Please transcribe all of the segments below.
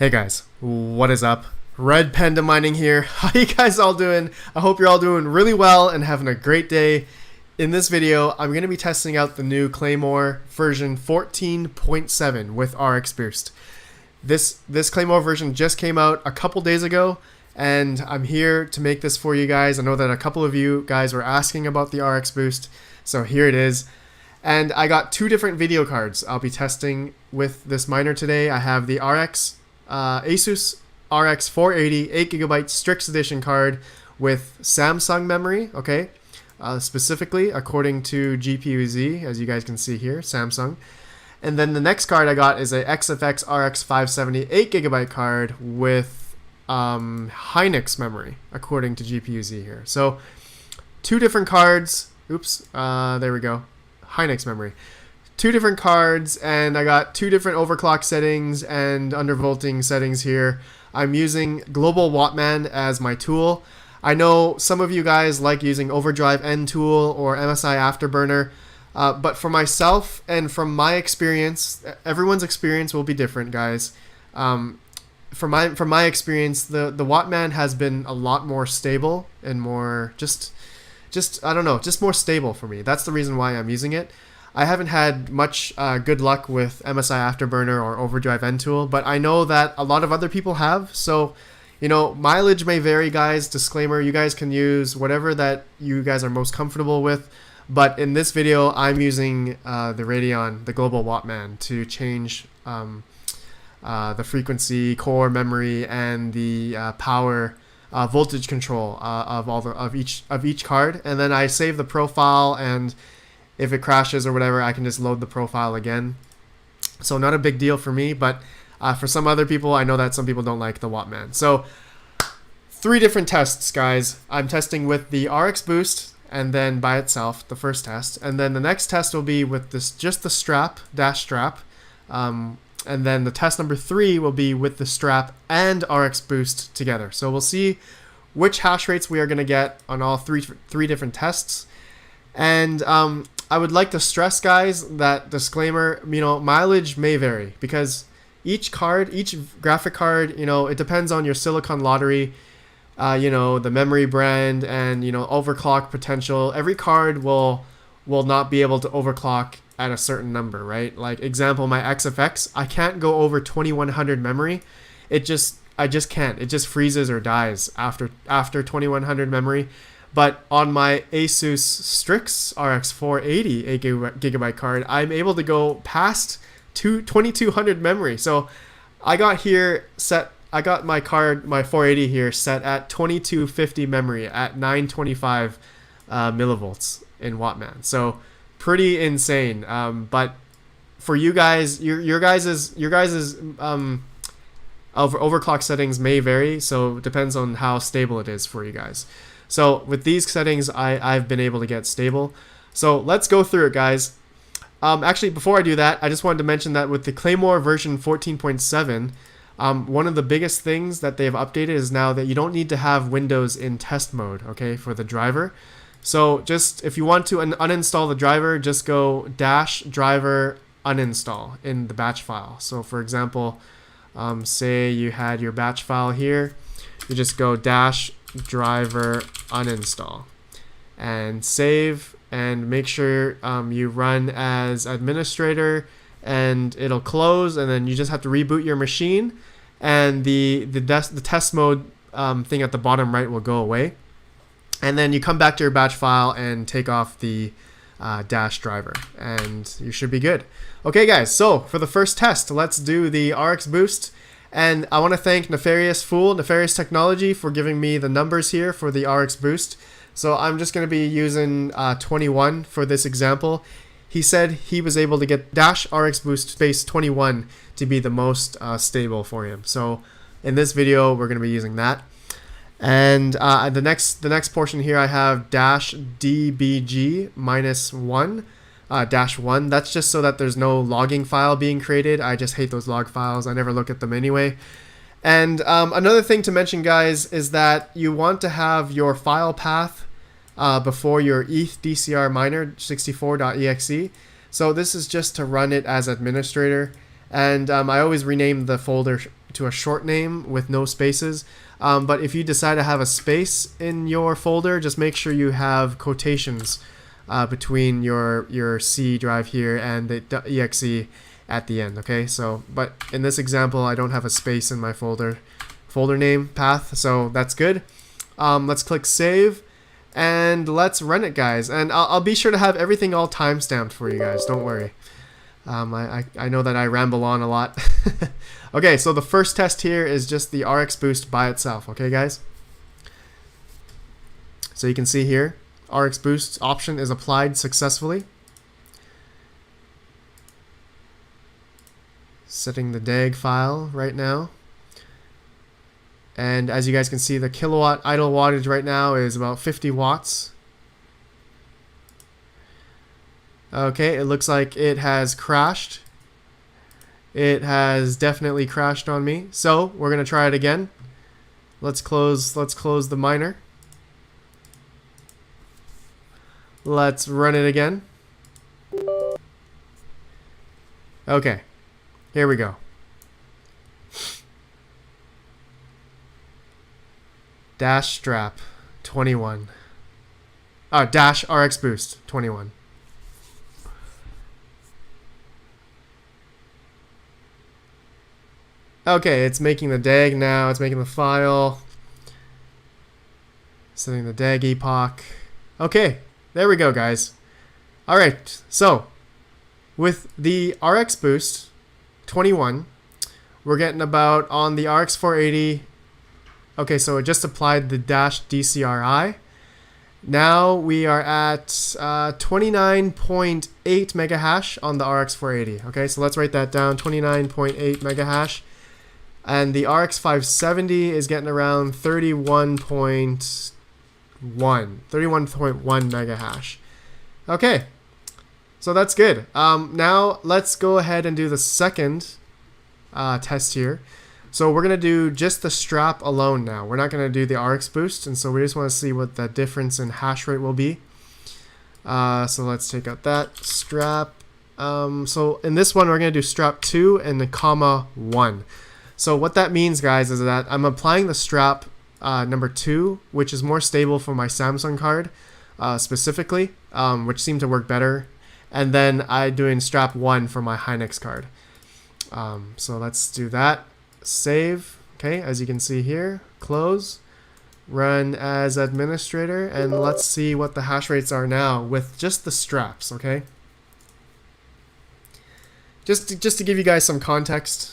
Hey guys, what is up? Red Panda Mining here. How you guys all doing? I hope you're all doing really well and having a great day. In this video, I'm going to be testing out the new Claymore version 14.7 with RXBOOST. This Claymore version just came out a couple days ago, and I'm here to make this for you guys. I know that a couple of you guys were asking about the RXBOOST, so here it is. And I got two different video cards I'll be testing with this miner today. I have the ASUS RX 480 8GB Strix Edition card with Samsung memory, okay? Specifically, according to GPU-Z, as you guys can see here, Samsung. And then the next card I got is a XFX RX 570 8GB card with Hynix memory, according to GPU-Z here. So, two different cards. Oops, there we go. Hynix memory. Two different cards, and I got two different overclock settings and undervolting settings here. I'm using Global Wattman as my tool. I know some of you guys like using Overdrive N tool or MSI Afterburner, but for myself and from my experience, everyone's experience will be different, guys. From my experience, the Wattman has been a lot more stable and more just I don't know, just more stable for me. That's the reason why I'm using it. I haven't had much good luck with MSI Afterburner or Overdrive N tool, but I know that a lot of other people have. So, you know, mileage may vary, guys. Disclaimer, you guys can use whatever that you guys are most comfortable with. But in this video, I'm using the Radeon, the Global Wattman, to change the frequency, core memory, and the power voltage control of each card. And then I save the profile, and if it crashes or whatever, I can just load the profile again. So not a big deal for me, but for some other people, I know that some people don't like the Wattman. So three different tests, guys. I'm testing with the RXBOOST and then by itself, the first test. And then the next test will be with just the strap, dash strap. And then the test number 3 will be with the strap and RXBOOST together. So we'll see which hash rates we are going to get on all three different tests. And I would like to stress, guys, that disclaimer, you know, mileage may vary because each graphic card, you know, it depends on your silicon lottery, you know, the memory brand and, you know, overclock potential. Every card will not be able to overclock at a certain number, right? Like example, my XFX, I can't go over 2100 memory. I just can't. It just freezes or dies after 2100 memory. But on my ASUS Strix RX 480 8GB card, I'm able to go past 2200 memory. So I got my card, my 480 here set at 2250 memory at 925 millivolts in Wattman. So pretty insane. But for you guys, your guys's overclock settings may vary. So it depends on how stable it is for you guys. So with these settings, I've been able to get stable. So let's go through it, guys. Actually, before I do that, I just wanted to mention that with the Claymore version 14.7, one of the biggest things that they've updated is now that you don't need to have Windows in test mode, okay, for the driver. So just if you want to uninstall the driver, just go -driver uninstall in the batch file. So for example, say you had your batch file here, you just go -driver uninstall and save, and make sure you run as administrator, and it'll close, and then you just have to reboot your machine, and the test mode thing at the bottom right will go away, and then you come back to your batch file and take off the -driver, and you should be good. Okay, guys, so for the first test, let's do the RXBOOST. And I want to thank Nefarious Technology for giving me the numbers here for the RXBOOST. So I'm just going to be using 21 for this example. He said he was able to get -RXBOOST space 21 to be the most stable for him. So in this video, we're going to be using that. And the next portion here, I have -DBG -1. -1. That's just so that there's no logging file being created. I just hate those log files. I never look at them anyway. And another thing to mention, guys, is that you want to have your file path before your ETH DCR miner 64.exe. So this is just to run it as administrator. And I always rename the folder to a short name with no spaces. But if you decide to have a space in your folder, just make sure you have quotations between your C drive here and the .exe at the end. Okay, so but in this example, I don't have a space in my folder name path, so that's good. Let's click save and let's run it, guys. And I'll be sure to have everything all timestamped for you guys. Don't worry. I know that I ramble on a lot. Okay, so the first test here is just the RXBOOST by itself. Okay, guys. So you can see here, RXBOOST option is applied successfully. Setting the DAG file right now. And as you guys can see, the kilowatt idle wattage right now is about 50 watts. Okay, it looks like it has crashed. It has definitely crashed on me. So we're gonna try it again. Let's close the miner. Let's run it again. Okay, here we go. Dash strap 21. Dash RXBOOST 21. Okay, it's making the DAG now. It's making the file. Setting the DAG epoch. Okay, there we go, guys. All right, so with the RXBOOST 21, we're getting about on the RX 480. Okay, so it just applied the dash DCRI. Now we are at 29.8 mega hash on the RX 480. Okay, so let's write that down, 29.8 mega hash. And the RX 570 is getting around 31.1 mega hash. Okay, so that's good. Now let's go ahead and do the second test here. So we're gonna do just the strap alone now. We're not gonna do the RXBOOST, and so we just want to see what the difference in hash rate will be. So let's take out that strap. So in this one, we're gonna do strap 2 and the comma 1. So what that means, guys, is that I'm applying the strap number 2, which is more stable for my Samsung card specifically, which seemed to work better. And then I'm doing strap 1 for my Hynix card. So let's do that. Save. Okay, as you can see here, close, run as administrator, and let's see what the hash rates are now with just the straps. Okay, just to give you guys some context.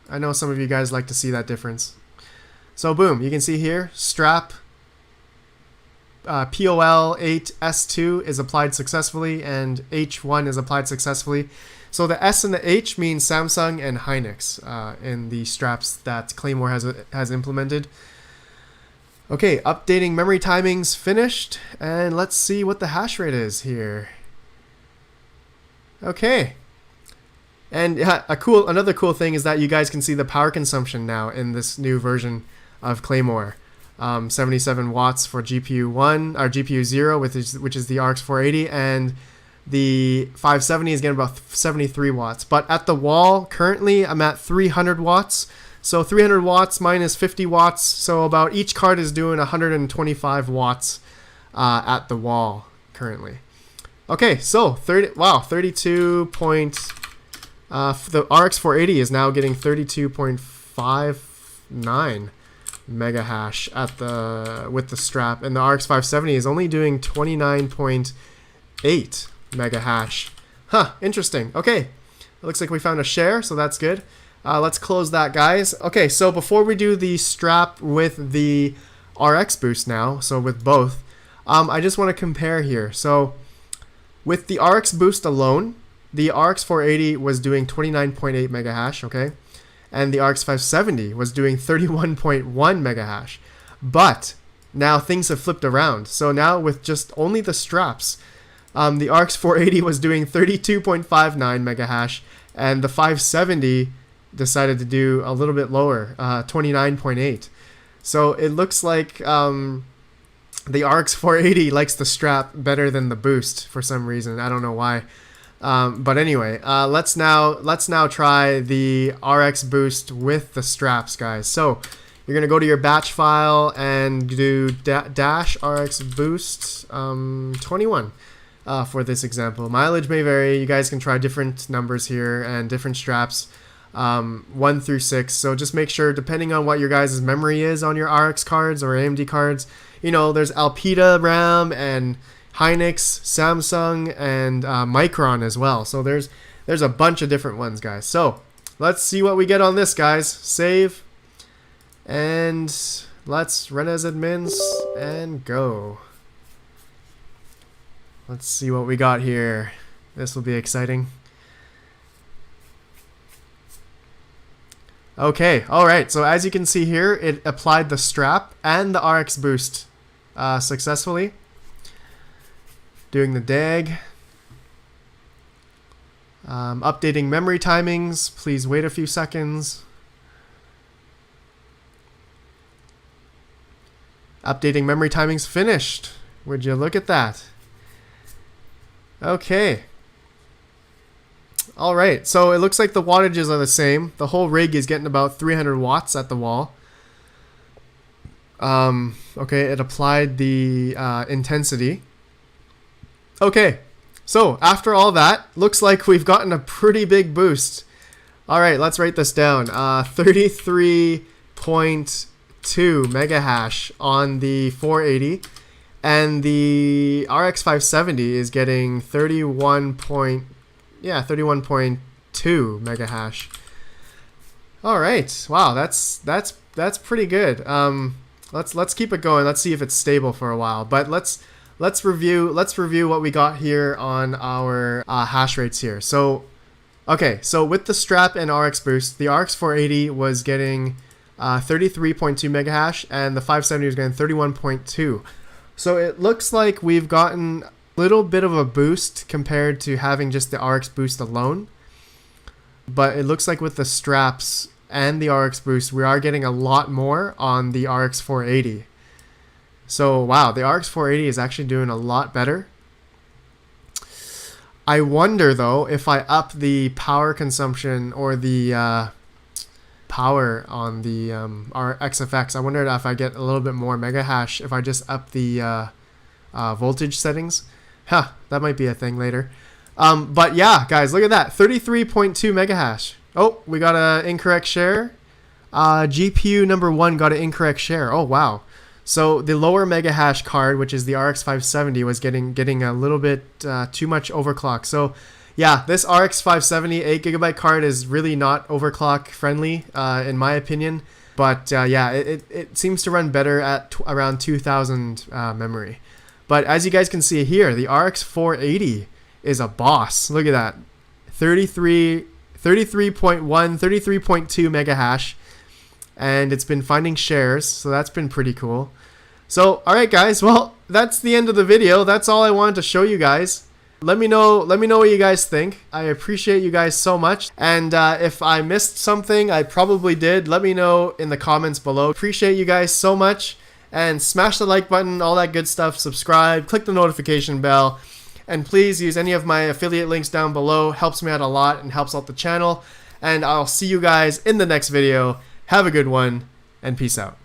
I know some of you guys like to see that difference. So boom, you can see here, strap POL8S2 is applied successfully and H1 is applied successfully. So the S and the H means Samsung and Hynix in the straps that Claymore has implemented. Okay, updating memory timings finished, and let's see what the hash rate is here. Okay. And another cool thing is that you guys can see the power consumption now in this new version of Claymore. 77 watts for GPU 1 or GPU 0, which is the RX 480, and the 570 is getting about 73 watts. But at the wall, currently I'm at 300 watts. So 300 watts minus 50 watts. So about each card is doing 125 watts at the wall currently. Okay, so 32 the RX 480 is now getting 32.59 mega hash with the strap, and the RX 570 is only doing 29.8 mega hash. Huh, interesting. Okay, it looks like we found a share, so that's good. Let's close that, guys. Okay, so before we do the strap with the RXBOOST now, so with both, I just want to compare here. So with the RXBOOST alone, the RX 480 was doing 29.8 mega hash, okay? And the RX 570 was doing 31.1 mega hash. But now things have flipped around. So now with just only the straps, the RX 480 was doing 32.59 mega hash, and the 570 decided to do a little bit lower, 29.8. So it looks like the RX 480 likes the strap better than the boost for some reason. I don't know why. But anyway, let's now try the RX Boost with the straps, guys. So you're gonna go to your batch file and do dash RX Boost 21 for this example. Mileage may vary. You guys can try different numbers here and different straps, 1 through 6. So just make sure, depending on what your guys' memory is on your RX cards or AMD cards, you know, there's Alpida RAM and Hynix, Samsung, and Micron as well. So there's a bunch of different ones, guys. So let's see what we get on this, guys. Save, and let's run as admins and go. Let's see what we got here. This will be exciting. Okay, all right. So as you can see here, it applied the strap and the RX Boost successfully. Doing the DAG. Updating memory timings. Please wait a few seconds. Updating memory timings finished. Would you look at that? Okay. All right. So it looks like the wattages are the same. The whole rig is getting about 300 watts at the wall. Okay, it applied the intensity. Okay, so after all that, looks like we've gotten a pretty big boost. All right, let's write this down. 33.2 mega hash on the 480, and the RX 570 is getting 31.2 mega hash. All right, wow, that's pretty good. Let's keep it going. Let's see if it's stable for a while, but let's review what we got here on our hash rates here. So, okay, so with the strap and RX Boost, the RX 480 was getting 33.2 mega hash, and the 570 was getting 31.2. So it looks like we've gotten a little bit of a boost compared to having just the RX Boost alone. But it looks like with the straps and the RX Boost, we are getting a lot more on the RX 480. So, wow, the RX 480 is actually doing a lot better. I wonder, though, if I up the power consumption or the power on the XFX, I wonder if I get a little bit more mega hash if I just up the voltage settings. Huh, that might be a thing later. But yeah, guys, look at that, 33.2 mega hash. Oh, we got an incorrect share. GPU number 1 got an incorrect share. Oh, wow. So the lower mega hash card, which is the RX 570, was getting a little bit too much overclock. So yeah, this RX 570 8GB card is really not overclock friendly in my opinion. But yeah, it seems to run better at around 2000 memory. But as you guys can see here, the RX 480 is a boss. Look at that, 33.1, 33.2 mega hash. And it's been finding shares, so that's been pretty cool. So, all right, guys. Well, that's the end of the video. That's all I wanted to show you guys. Let me know what you guys think. I appreciate you guys so much. And if I missed something, I probably did. Let me know in the comments below. Appreciate you guys so much. And smash the like button, all that good stuff. Subscribe, click the notification bell. And please use any of my affiliate links down below. Helps me out a lot and helps out the channel. And I'll see you guys in the next video. Have a good one, and peace out.